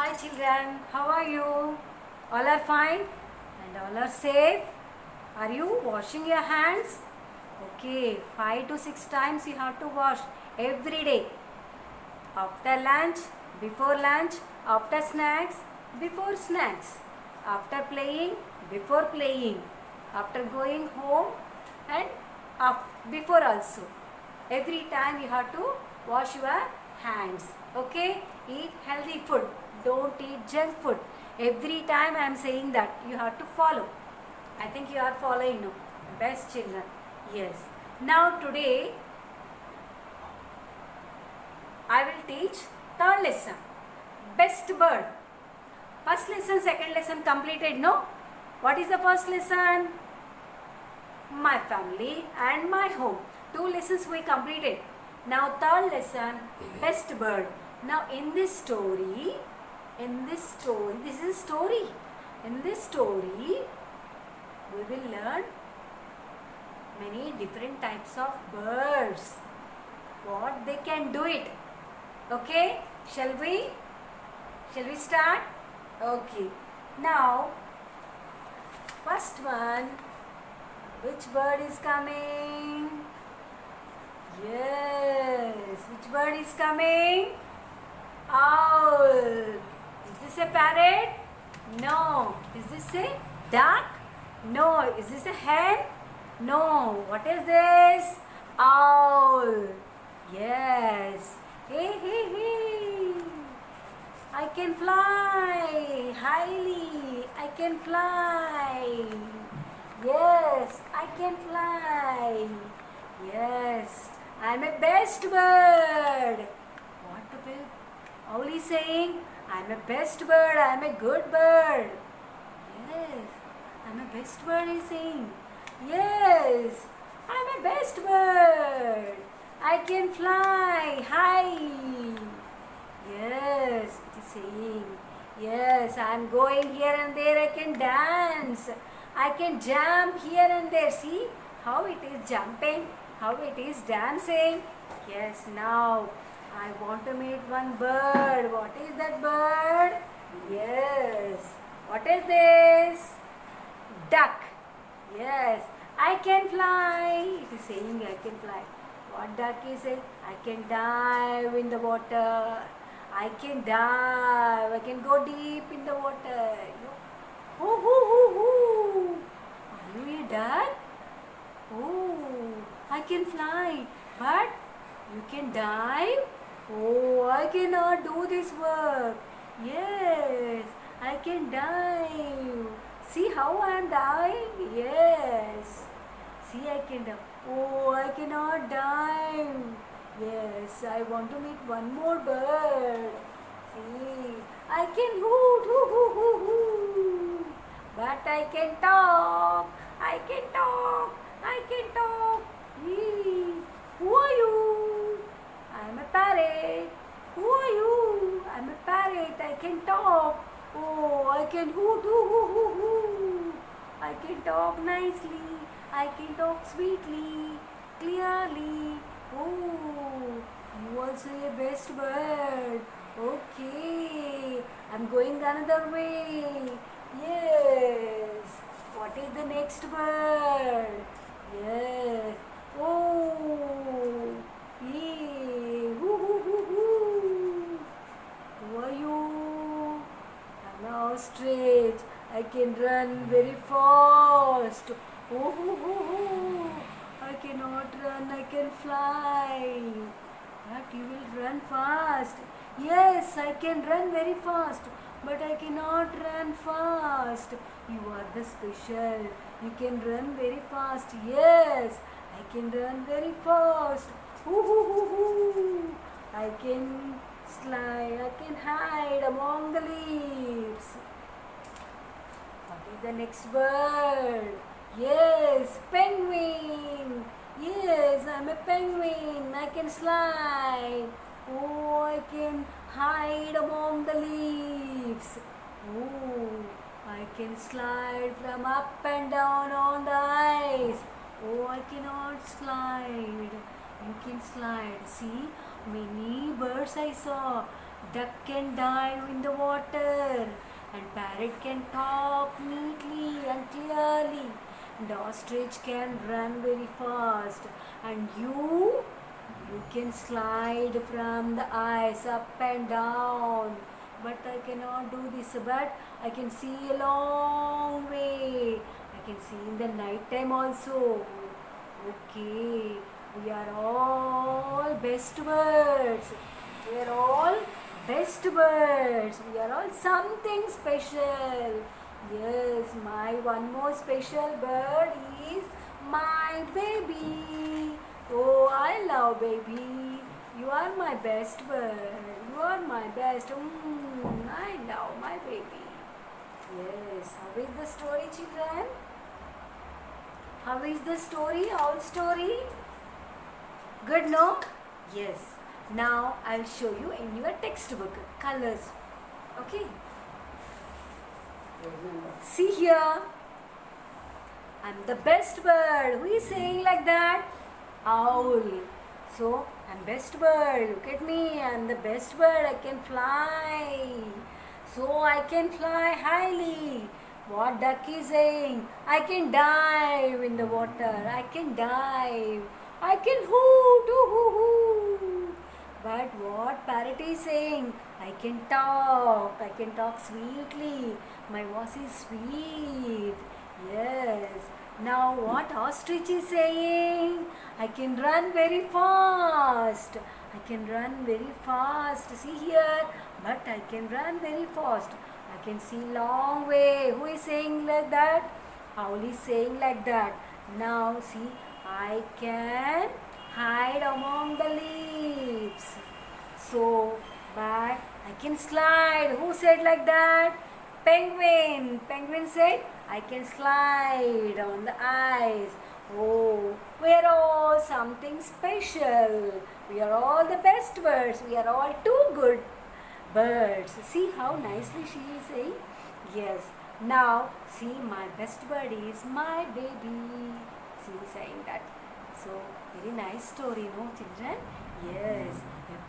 Hi children, how are you? All are fine and all are safe. Are you washing your hands? Okay, 5 to 6 times you have to wash every day. After lunch, before lunch, after snacks, before snacks. After playing, before playing. After going home and before also. Every time you have to wash your hands. Okay? Eat healthy food. Don't eat junk food. Every time I am saying that you have to follow. I think you are following now. Best children. Yes. Now today I will teach third lesson. Best bird. First lesson, second lesson completed, no? What is the first lesson? My family and my home. 2 lessons we completed. Now third lesson, best bird. Now in this story, this is a story. In this story, we will learn many different types of birds. What they can do it. Okay, shall we start? Okay. Now, first one, which bird is coming? Yes, which bird is coming? Owl. Is this a parrot? No. Is this a duck? No. Is this a hen? No. What is this? Owl. Yes. Hey, hey, hey. I can fly highly. I can fly. Yes, I can fly. Yes, I am a best bird. What the owl is saying? I am a best bird. I am a good bird. Yes, I am a best bird is saying. Yes, I am a best bird. I can fly high. Yes, it is saying. Yes, I am going here and there. I can dance. I can jump here and there. See how it is jumping, how it is dancing. Yes, now I want to meet one bird. What is that bird? Yes. What is this? Duck. Yes, I can fly. It is saying I can fly. What duck is it? I can dive in the water. I can dive. I can go deep in the water. Oh, oh, oh, oh. Are you a duck? Oh, I can fly. But you can dive? Oh, I cannot do this work. Yes, I can dive. See how I am diving? Yes. See, I can dive. Oh, I cannot dive. Yes, I want to meet one more bird. See, I can hoot, hoot, hoot, hoot, hoot. But I can talk. I can talk. I can talk. Hey, who are you? I am a parrot. Who are you? I am a parrot. I can talk. Oh, I can hoot, hoot, hoot, hoot, hoot. I can talk nicely. I can talk sweetly, clearly. Oh, you also a best bird. Okay, I'm going another way. Yes. What is the next bird? Yes. Oh, yeah. Hoo, hoo, hoo, hoo. Who are you? I'm an ostrich. I can run very fast. Oh, oh, oh, oh. I cannot run. I can fly. But you will run fast. Yes, I can run very fast. But I cannot run fast. You are the special. You can run very fast. Yes, I can run very fast. Hoo, hoo, hoo, hoo. I can slide. I can hide among the leaves. What is the next bird? Yes, penguin. Yes, I'm a penguin. I can slide. Oh, I can hide among the leaves. Oh, I can slide from up and down on the ice. Oh, I cannot slide. You can slide. See, many birds I saw. Duck can dive in the water, and parrot can talk neatly and clearly, and ostrich can run very fast, and you can slide from the ice up and down. But I cannot do this, but I can see a long way. I can see in the night time also. Okay, we are all best birds. We are all best birds. We are all something special. Yes, my one more special bird is my baby. Oh, I love baby. You are my best bird. You are my best. I love my baby. Yes, how is the story, children? How is the story? Our story? Good, no? Yes. Now I'll show you in your textbook colors. Okay? See here. I'm the best bird. Who is saying like that? Owl. So I'm best bird. Look at me. I'm the best bird. I can fly. So I can fly highly. What duck is saying? I can dive in the water. I can dive. I can hoot, hoo, hoo, hoo. But what parrot is saying? I can talk. I can talk sweetly. My voice is sweet. Yes. Now what ostrich is saying? I can run very fast. I can run very fast. See here. But I can run very fast. I can see long way. Who is saying like that? Owl is saying like that. Now see, I can hide among the leaves. So, but I can slide. Who said like that? Penguin. Penguin said, I can slide on the ice. Oh, we are all something special. We are all the best birds. We are all too good birds. See how nicely she is saying? Yes. Now, see, my best bird is my baby. She is saying that. So, very nice story, no, children? Yes.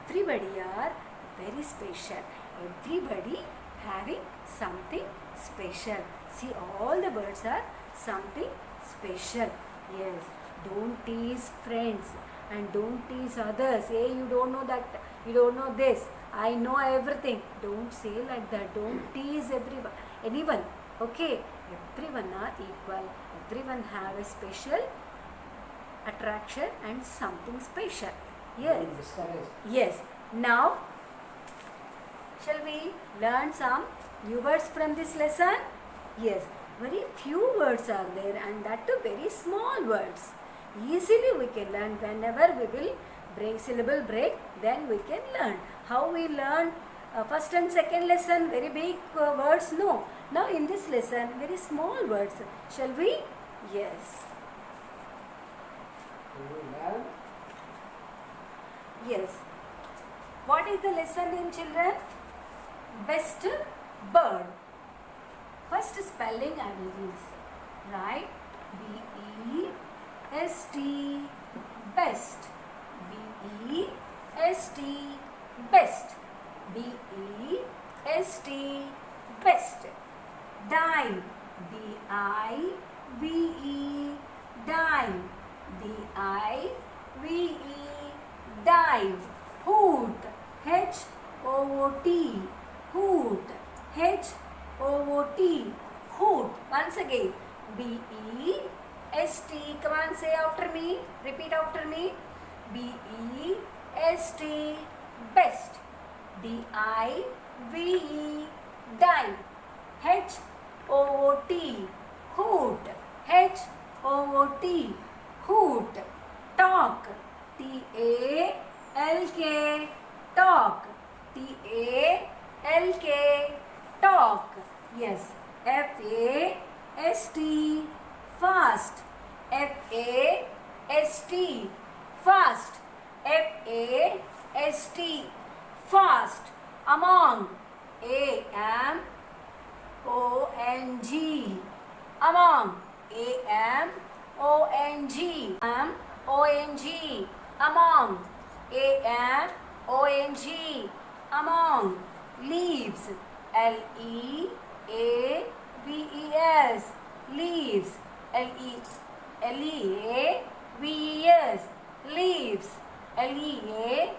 Everybody are very special. Everybody having something special. See, all the birds are something special. Yes. Don't tease friends and don't tease others. Hey, you don't know that. You don't know this. I know everything. Don't say like that. Don't tease anyone. Okay? Everyone are equal. Everyone have a special attraction and something special. Yes. Yes. Now, shall we learn some new words from this lesson? Yes. Very few words are there and that too very small words. Easily we can learn whenever we will break syllable break, then we can learn. How we learn first and second lesson, very big words? No. Now in this lesson, very small words. Shall we? Yes. Yes. What is the lesson name, children? Best bird. First spelling I will use. Right? B-E-S-T. Best. B-E-S-T. Best. B-E-S-T. Best. Dive. D-I-V-E. Dive. D-I-V-E. Dive. Hoot. H-O-O-T. Hoot. H-O-O-T. Hoot. Once again. B-E-S-T. Come on, say after me. Repeat after me. B-E-S-T. Best. D-I-V-E. Dive. H-O-O-T. Hoot. H-O-O-T. Hoot. Talk. T-A-L-K. Talk. T-A-L-K. Talk. Yes. F-A-S-T. Fast. F-A-S-T. Fast. F-A-S-T. Fast. Among. A-M-O-N-G. Among. A-M-O-N-G. O-N-G. Among. A-M-O-N-G. among, leaves, L-E-A-V-E-S, leaves, L-E-A-V-E-S, leaves, L-E-A-V-E-S,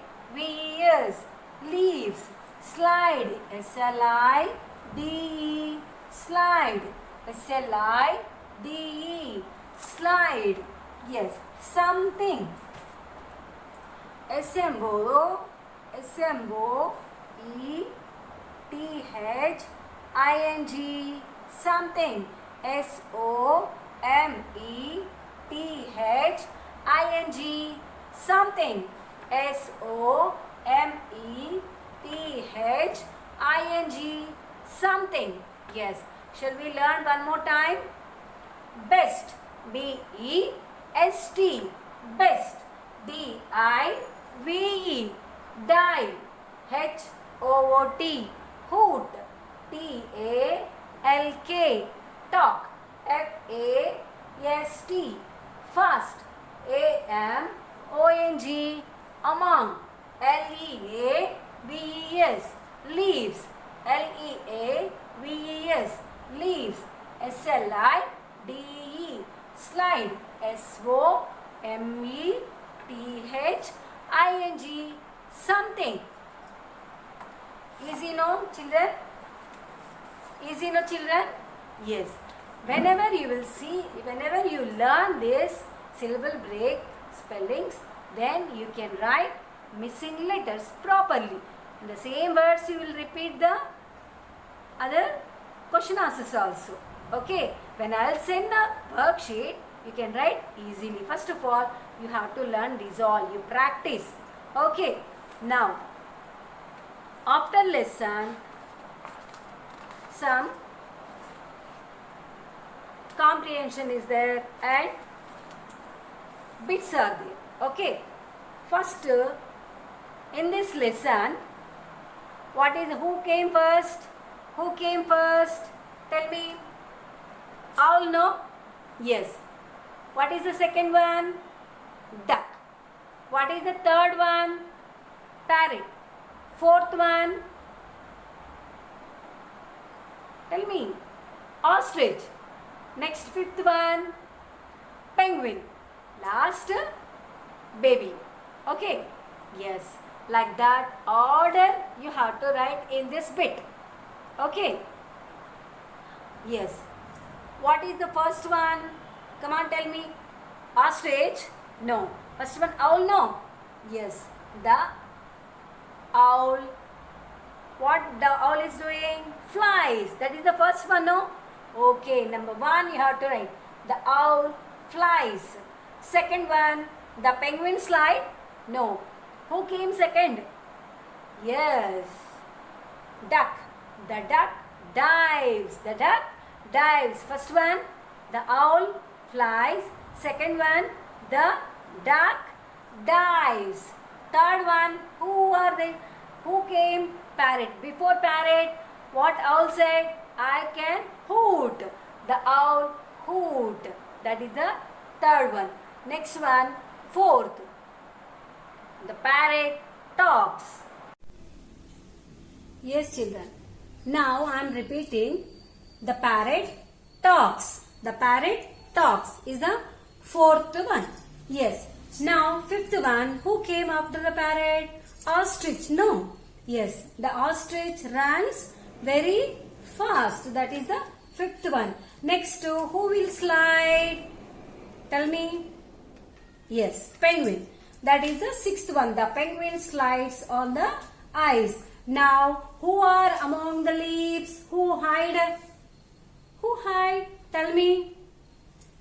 leaves, slide, S-L-I-D-E, slide, S-L-I-D-E, slide, yes, something, S-M-O, S-M-O-E-T-H-I-N-G, something, S-O-M-E-T-H-I-N-G, something, S-O-M-E-T-H-I-N-G, something. Yes. Shall we learn one more time? Best, B-E-S-T, best, D-I-V-E, die, H-O-O-T, hoot, T-A-L-K, talk, F-A-S-T, fast, A-M-O-N-G, among, L-E-A-V-E-S, leaves, L-E-A-V-E-S, leaves, S-L-I-D-E, slide, S-O-M-E-T-H-I-N-G, something. Easy, no, children? Easy, no, children? Yes. Whenever you learn this syllable break spellings, then you can write missing letters properly. In the same words, you will repeat the other question answers also. Okay. When I will send the worksheet, you can write easily. First of all, you have to learn these all. You practice. Okay. Now, after lesson, some comprehension is there and bits are there. Okay. First, in this lesson, who came first? Who came first? Tell me. Owl, no? Yes. What is the second one? Duck. What is the third one? Parrot. Fourth one? Tell me. Ostrich. Next, fifth one? Penguin. Last, baby. Okay. Yes. Like that order you have to write in this bit. Okay. Yes. What is the first one? Come on, tell me. Ostrich? No. First one, owl? No. Yes. The owl. What the owl is doing? Flies. That is the first one, no? Okay. Number one, you have to write. The owl flies. Second one, the penguin slide? No. Who came second? Yes. Duck. The duck dives. The duck dives. First one, the owl flies. Second one, the duck dives. Third one, who are they? Who came? Parrot. Before parrot, what owl said? I can hoot. The owl hoot. That is the third one. Next one, fourth. The parrot talks. Yes, children. Now I am repeating. The parrot talks. The parrot talks is the fourth one. Yes. Now fifth one. Who came after the parrot? Ostrich. No. Yes. The ostrich runs very fast. That is the fifth one. Next, who will slide? Tell me. Yes. Penguin. That is the sixth one. The penguin slides on the ice. Now, who are among the leaves? Who hide? Who hide? Tell me.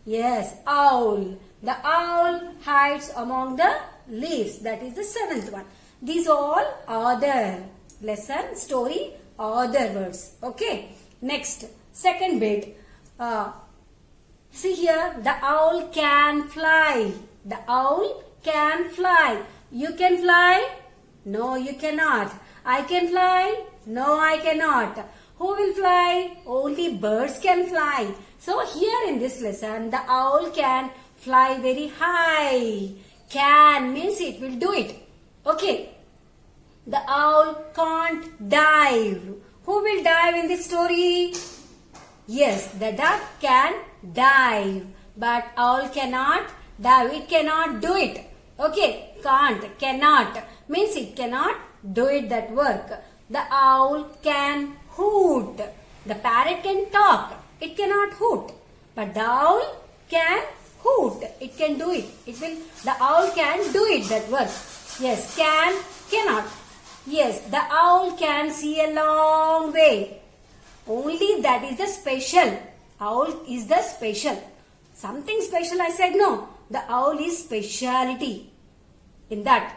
Yes, owl. The owl hides among the leaves. That is the seventh one. These all other lesson, story, other words. Okay. Next, second bit. See here, the owl can fly. The owl can fly. You can fly? No, you cannot. I can fly? No, I cannot. Who will fly? Only birds can fly. So here in this lesson, the owl can fly very high. Can means it will do it. Okay. The owl can't dive. Who will dive in this story? Yes, the duck can dive, but owl cannot dive. It cannot do it. Okay, can't, cannot means it cannot do it that work. The owl can hoot. The parrot can talk. It cannot hoot. But the owl can hoot. It can do it. The owl can do it that work. Yes, can, cannot. Yes, the owl can see a long way. Only that is the special. Owl is the special. Something special I said no. The owl is speciality. In that.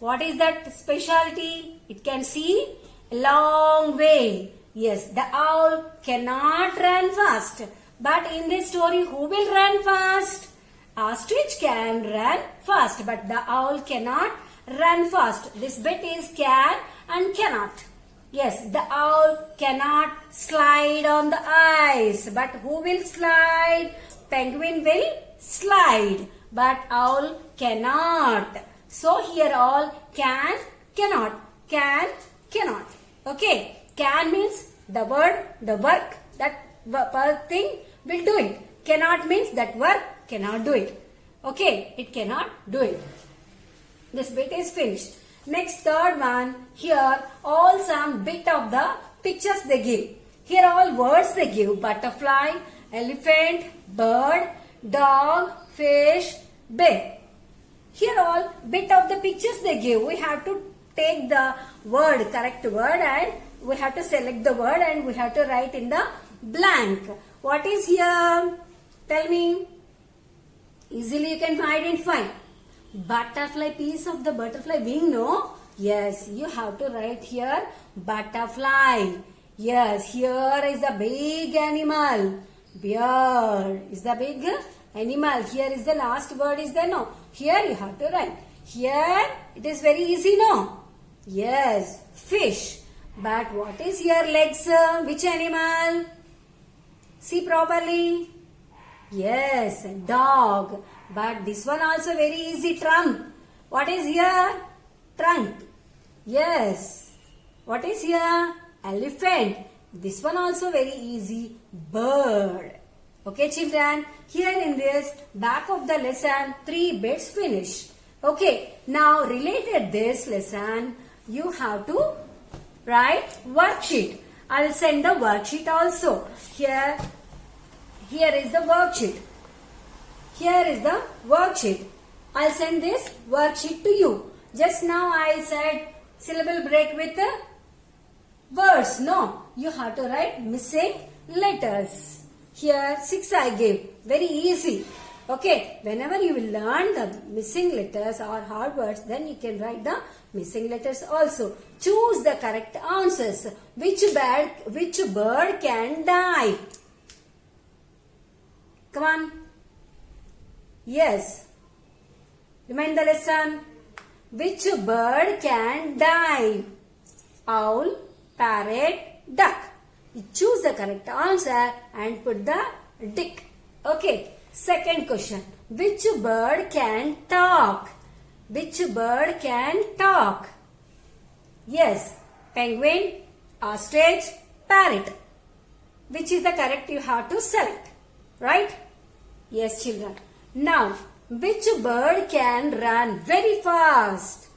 What is that speciality? It can see a long way. Yes, the owl cannot run fast. But in this story, who will run fast? Ostrich can run fast, but the owl cannot run fast. This bit is can and cannot. Yes, the owl cannot slide on the ice. But who will slide? Penguin will slide, but owl cannot. So here all can, cannot, can, cannot. Okay, can means the word, the work, that thing will do it. Cannot means that work cannot do it. Okay, it cannot do it. This bit is finished. Next, third one. Here all some bit of the pictures they give. Here all words they give. Butterfly, elephant, bird, dog, fish, bear. Here all bit of the pictures they give. We have to take the word, correct word, and we have to select the word and we have to write in the blank. What is here? Tell me. Easily you can identify. Butterfly, piece of the butterfly wing, no? Yes, you have to write here butterfly. Yes, here is the big animal. Bear is the big animal. Here is the last word is there, no? Here you have to write. Here it is very easy, no? Yes, fish. But what is here legs? Which animal? See properly. Yes, dog. But this one also very easy, trunk. What is here? Trunk. Yes. What is here? Elephant. This one also very easy, bird. Okay, children. Here in this back of the lesson, 3 bits finished. Okay. Now related this lesson, you have to write worksheet. I will send the worksheet also. Here is the worksheet. Here is the worksheet. I'll send this worksheet to you. Just now I said syllable break with the words. No, you have to write missing letters. Here 6 I gave. Very easy. Okay, whenever you will learn the missing letters or hard words, then you can write the missing letters also. Choose the correct answers. Which bird can die? Come on. Yes. Remind the lesson. Which bird can die? Owl, parrot, duck. You choose the correct answer and put the tick. Okay. Second question. Which bird can talk? Which bird can talk? Yes. Penguin, ostrich, parrot. Which is the correct you have to select. Right? Yes, children. Now, which bird can run very fast?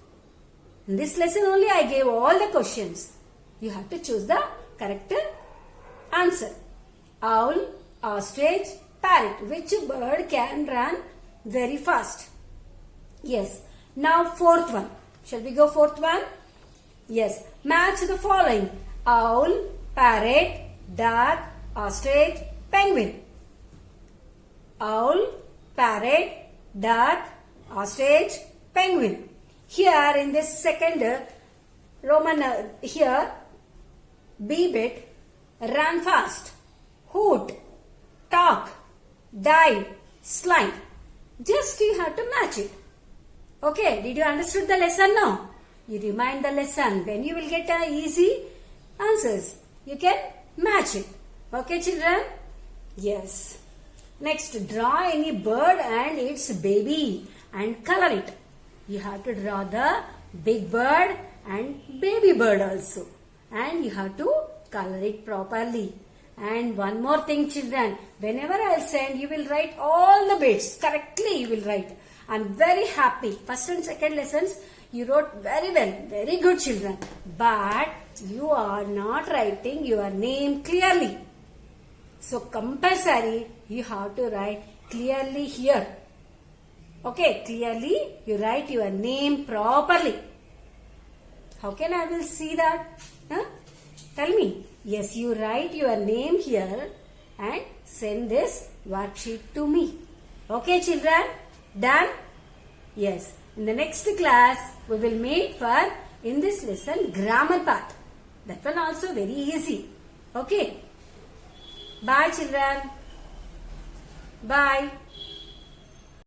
In this lesson only I gave all the questions. You have to choose the correct answer. Owl, ostrich, parrot. Which bird can run very fast? Yes. Now fourth one. Shall we go fourth one? Yes. Match the following. Owl, parrot, duck, ostrich, penguin. Owl, parrot, duck, ostrich, penguin. Here in this second Roman, here B bit, run fast, hoot, talk, dive, slide. Just you have to match it. Okay, did you understood the lesson now? You remind the lesson. Then you will get easy answers. You can match it. Okay, children? Yes. Next, draw any bird and its baby and color it. You have to draw the big bird and baby bird also. And you have to color it properly. And one more thing, children, whenever I'll send, you will write all the bits correctly. You will write. I'm very happy. First and second lessons, you wrote very well. Very good, children. But you are not writing your name clearly. So compulsory, you have to write clearly here. Okay, clearly you write your name properly. How can I will see that? Huh? Tell me. Yes, you write your name here and send this worksheet to me. Okay, children? Done? Yes. In the next class, we will meet for, in this lesson, grammar part. That one also very easy. Okay? Bye, children. Bye.